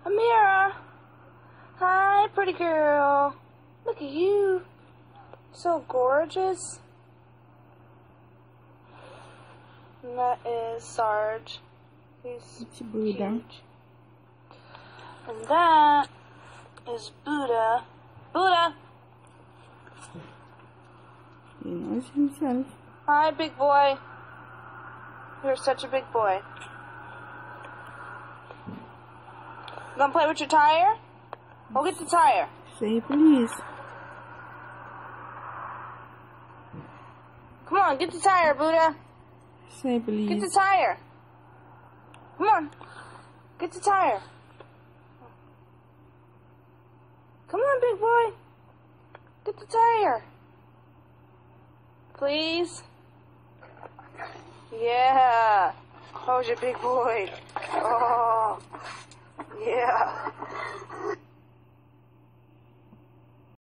Amira. Hi, pretty girl. Look at you. So gorgeous. And that is Sarge. He's Buddha. huge. And that is Buddha. Buddha! He knows himself. Hi, big boy. You're such a big boy. You gonna play with your tire? Go get the tire. Say please. Come on, get the tire, Buddha. Say please. Get the tire. Come on. Get the tire. Come on, big boy. Get the tire. Please. Yeah. Oh, you're a big boy.